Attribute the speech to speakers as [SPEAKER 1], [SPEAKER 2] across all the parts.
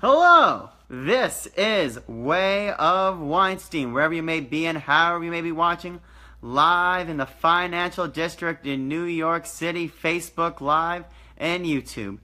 [SPEAKER 1] Hello! This is Way of Weinstein, wherever you may be and however you may be watching, live in the financial district in New York City, Facebook Live, and YouTube.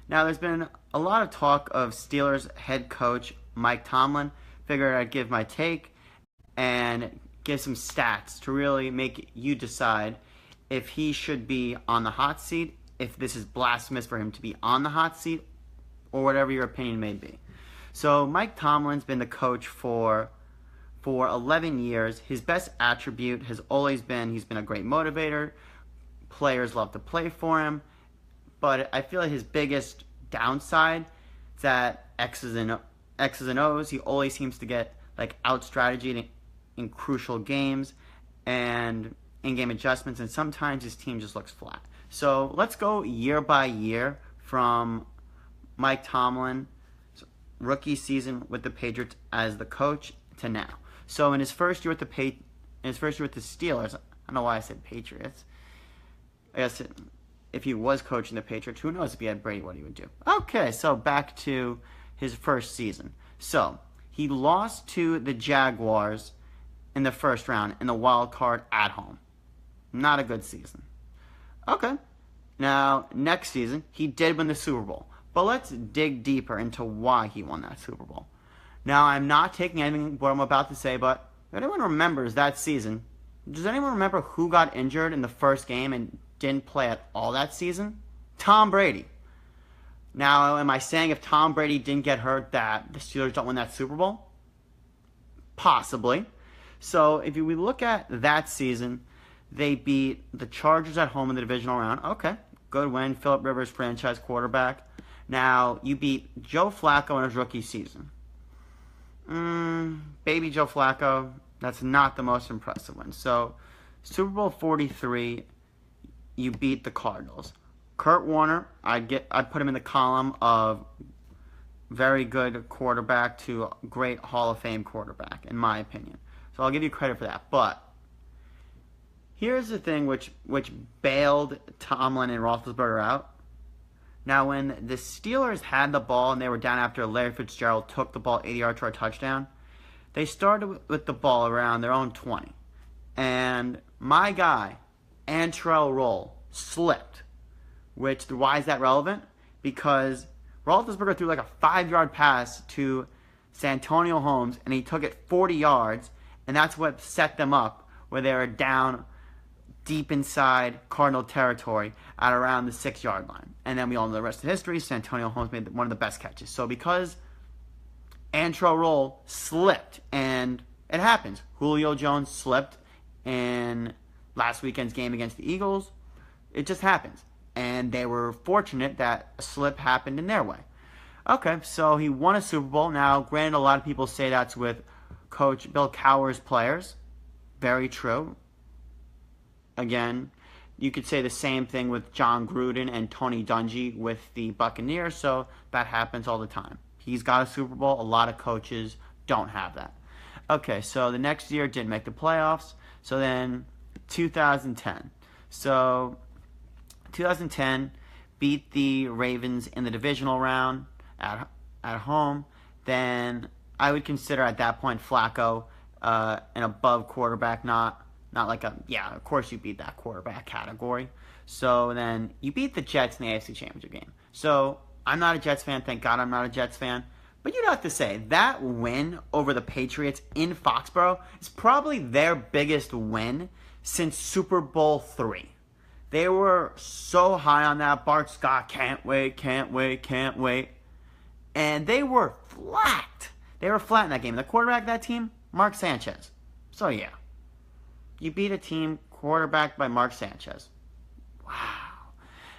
[SPEAKER 1] Now, there's been a lot of talk of Steelers head coach Mike Tomlin. Figured I'd give my take and give some stats to really make you decide if he should be on the hot seat, if this is blasphemous for him to be on the hot seat, or whatever your opinion may be. So Mike Tomlin's been the coach for 11 years. His best attribute has always been he's been a great motivator. Players love to play for him. But I feel like his biggest downside is that X's and O's. He always seems to get out strategy in crucial games and in-game adjustments, and sometimes his team just looks flat. So let's go year by year from Mike Tomlin's rookie season with the Patriots as the coach to now. So in his first year with the Steelers, I don't know why I said Patriots. I guess if he was coaching the Patriots, who knows if he had Brady, what he would do. Okay, so back to his first season. So he lost to the Jaguars in the first round in the wild card at home. Not a good season. Okay. Now, next season, he did win the Super Bowl. But let's dig deeper into why he won that Super Bowl. Now, I'm not taking anything what I'm about to say, but if anyone remembers that season, does anyone remember who got injured in the first game and didn't play at all that season? Tom Brady. Now, am I saying if Tom Brady didn't get hurt that the Steelers don't win that Super Bowl? Possibly. So, if we look at that season, they beat the Chargers at home in the divisional round. Okay, good win. Phillip Rivers, franchise quarterback. Now, you beat Joe Flacco in his rookie season. Baby Joe Flacco, that's not the most impressive one. So, Super Bowl 43, you beat the Cardinals. Kurt Warner, I'd put him in the column of very good quarterback to great Hall of Fame quarterback, in my opinion. So I'll give you credit for that. But here's the thing which bailed Tomlin and Roethlisberger out. Now, when the Steelers had the ball and they were down after Larry Fitzgerald took the ball 80 yards for a touchdown, they started with the ball around their own 20. And my guy, Antrell Roll, slipped. Why is that relevant? Because Roethlisberger threw a 5-yard pass to Santonio Holmes, and he took it 40 yards, and that's what set them up, where they were down deep inside Cardinal territory at around the 6-yard line. And then we all know the rest of history. Santonio Holmes made one of the best catches. So because Antrell Roll slipped, and it happens. Julio Jones slipped in last weekend's game against the Eagles. It just happens. And they were fortunate that a slip happened in their way. Okay, so he won a Super Bowl. Now, granted, a lot of people say that's with Coach Bill Cowher's players. Very true. Again, you could say the same thing with John Gruden and Tony Dungy with the Buccaneers, so that happens all the time. He's got a Super Bowl. A lot of coaches don't have that. Okay, so the next year didn't make the playoffs. So then 2010. So 2010 beat the Ravens in the divisional round at home. Then I would consider at that point Flacco an above quarterback, not of course you beat that quarterback category. So then you beat the Jets in the AFC Championship game. So I'm not a Jets fan. Thank God I'm not a Jets fan. But you'd have to say that win over the Patriots in Foxborough is probably their biggest win since Super Bowl III. They were so high on that. Bart Scott, can't wait. And they were flat. They were flat in that game. The quarterback of that team, Mark Sanchez. So yeah. You beat a team quarterbacked by Mark Sanchez. Wow.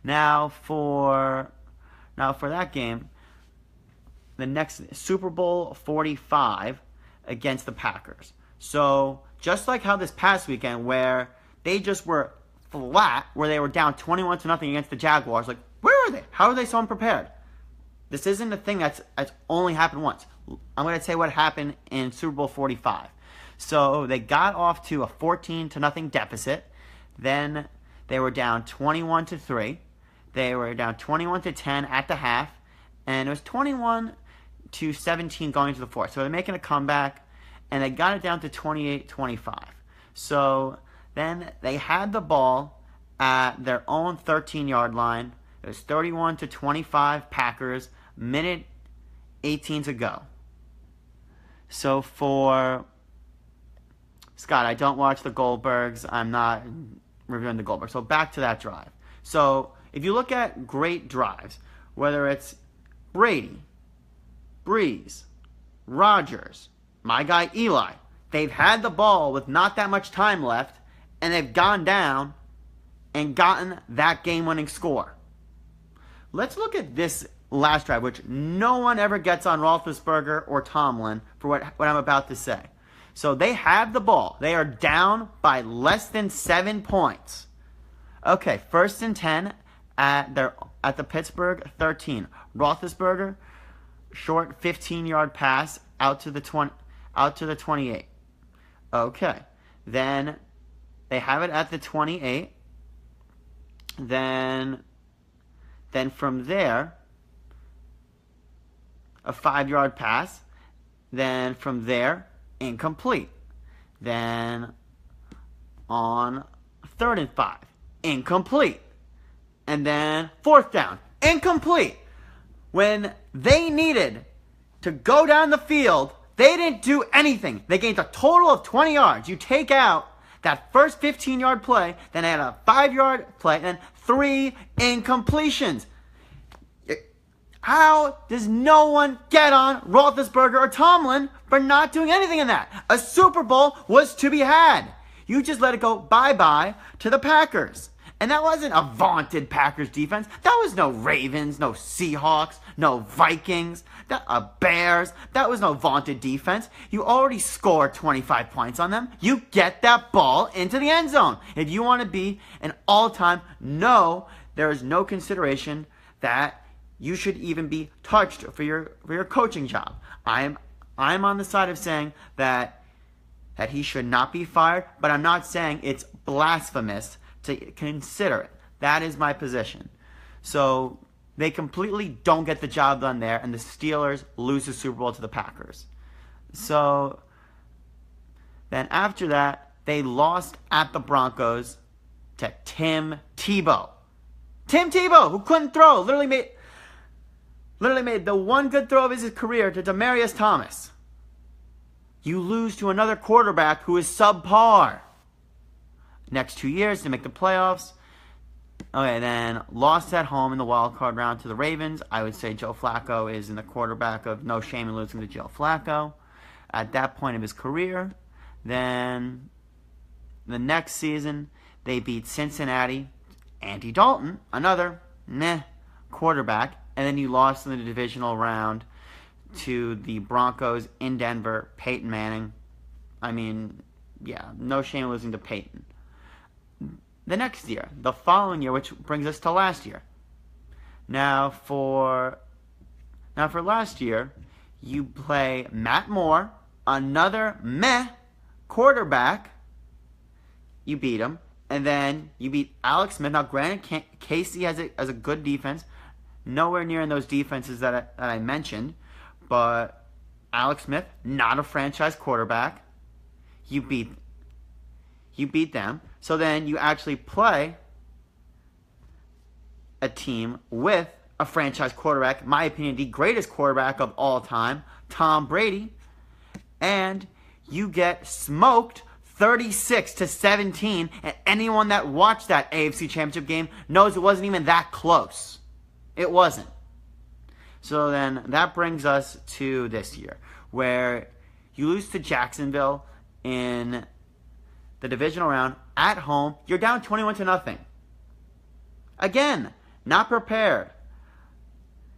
[SPEAKER 1] Now for that game, the next Super Bowl 45 against the Packers. So just like how this past weekend where they just were flat, where they were down 21-0 against the Jaguars, where are they? How are they so unprepared? This isn't a thing that's only happened once. I'm going to tell you what happened in Super Bowl 45. So they got off to a 14-0 deficit. Then they were down 21-3. They were down 21-10 at the half, and it was 21 to 17 going to the fourth. So they're making a comeback, and they got it down to 28-25. So then they had the ball at their own 13-yard line. It was 31-25 Packers, minute 18 to go. So for Scott, I don't watch the Goldbergs. I'm not reviewing the Goldbergs. So back to that drive. So if you look at great drives, whether it's Brady, Breeze, Rodgers, my guy Eli, they've had the ball with not that much time left, and they've gone down and gotten that game-winning score. Let's look at this last drive, which no one ever gets on Roethlisberger or Tomlin for what I'm about to say. So they have the ball. They are down by less than 7 points. Okay, 1st and 10 at the Pittsburgh 13. Roethlisberger, short 15-yard pass out to the 28. Okay, then they have it at the 28. Then from there, a 5-yard pass. Then from there, incomplete. Then on 3rd and 5, incomplete. And then 4th down, incomplete. When they needed to go down the field, they didn't do anything. They gained a total of 20 yards. You take out that first 15-yard play, then they had a 5-yard play, and then 3 incompletions. How does no one get on Roethlisberger or Tomlin for not doing anything in that? A Super Bowl was to be had. You just let it go bye-bye to the Packers. And that wasn't a vaunted Packers defense. That was no Ravens, no Seahawks, no Vikings, Bears. That was no vaunted defense. You already scored 25 points on them. You get that ball into the end zone. If you want to be an all-time, no, there is no consideration that you should even be touched for your coaching job. I'm on the side of saying that he should not be fired, but I'm not saying it's blasphemous to consider it. That is my position. So they completely don't get the job done there, and the Steelers lose the Super Bowl to the Packers. So then after that, they lost at the Broncos to Tim Tebow. Tim Tebow, who couldn't throw, literally made the one good throw of his career to Demaryius Thomas. You lose to another quarterback who is subpar. Next 2 years to make the playoffs. Okay, then lost at home in the wild card round to the Ravens. I would say Joe Flacco is in the quarterback of no shame in losing to Joe Flacco at that point of his career. Then the next season, they beat Cincinnati. Andy Dalton, another meh quarterback. And then you lost in the divisional round to the Broncos in Denver. Peyton Manning. I mean, yeah, no shame in losing to Peyton. The next year, the following year, which brings us to last year. Now for last year, you play Matt Moore, another meh quarterback. You beat him, and then you beat Alex Smith. Now, granted, Casey has a good defense, nowhere near in those defenses that I mentioned, but Alex Smith, not a franchise quarterback. You beat them. So then you actually play a team with a franchise quarterback, in my opinion, the greatest quarterback of all time, Tom Brady, and you get smoked 36-17, and anyone that watched that AFC Championship game knows it wasn't even that close. It wasn't. So then that brings us to this year, where you lose to Jacksonville in the divisional round at home. You're down 21-0. Again, not prepared.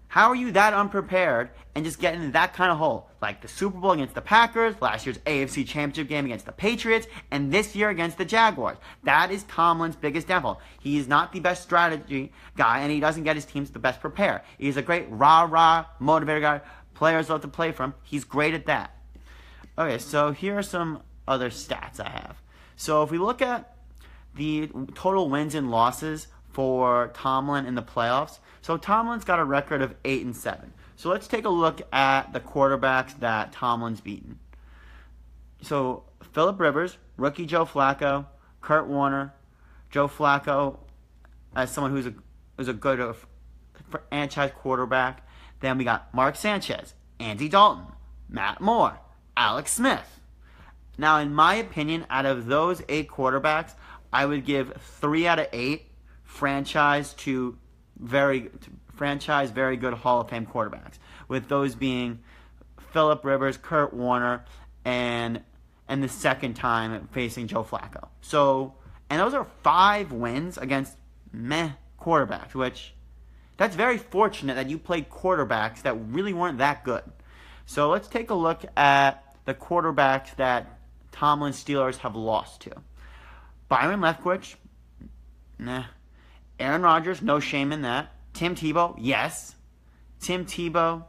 [SPEAKER 1] How are you that unprepared and just getting in that kind of hole? Like the Super Bowl against the Packers, last year's AFC Championship game against the Patriots, and this year against the Jaguars. That is Tomlin's biggest downfall. He is not the best strategy guy, and he doesn't get his teams the best prepared. He's a great rah-rah motivator guy. Players love to play for him. He's great at that. Okay, so here are some other stats I have. So if we look at the total wins and losses for Tomlin in the playoffs, so Tomlin's got a record of 8-7. So let's take a look at the quarterbacks that Tomlin's beaten. So Phillip Rivers, rookie Joe Flacco, Kurt Warner, Joe Flacco as someone who's a good franchise quarterback. Then we got Mark Sanchez, Andy Dalton, Matt Moore, Alex Smith. Now, in my opinion, out of those 8 quarterbacks, I would give 3 out of 8 franchise very good Hall of Fame quarterbacks, with those being Phillip Rivers, Kurt Warner, and the second time facing Joe Flacco. So, and those are 5 wins against meh quarterbacks, which that's very fortunate that you played quarterbacks that really weren't that good. So let's take a look at the quarterbacks that Tomlin's Steelers have lost to. Byron Leftwich, nah. Aaron Rodgers, no shame in that. Tim Tebow, yes. Tim Tebow.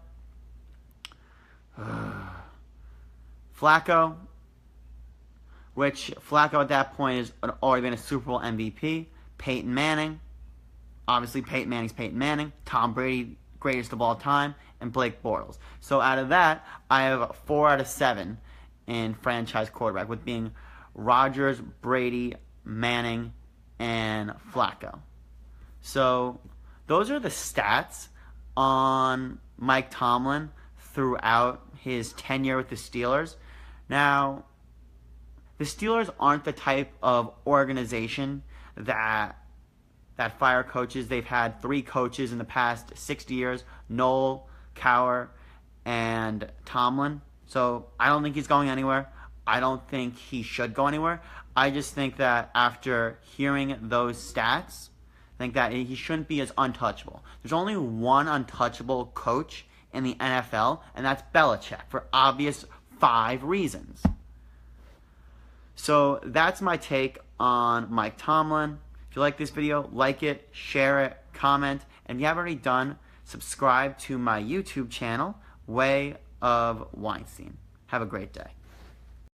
[SPEAKER 1] Flacco, which Flacco at that point has already been a Super Bowl MVP. Peyton Manning, obviously Peyton Manning's Peyton Manning. Tom Brady, greatest of all time, and Blake Bortles. So out of that, I have 4 out of 7 in franchise quarterback, with being Rodgers, Brady, Manning, and Flacco. So those are the stats on Mike Tomlin throughout his tenure with the Steelers. Now, the Steelers aren't the type of organization that fire coaches. They've had 3 coaches in the past 60 years, Noel, Cowher, and Tomlin. So I don't think he's going anywhere. I don't think he should go anywhere. I just think that after hearing those stats, I think that he shouldn't be as untouchable. There's only one untouchable coach in the NFL, and that's Belichick, for obvious 5 reasons. So that's my take on Mike Tomlin. If you like this video, like it, share it, comment, and if you haven't already done, subscribe to my YouTube channel, Way of Weinstein. Have a great day.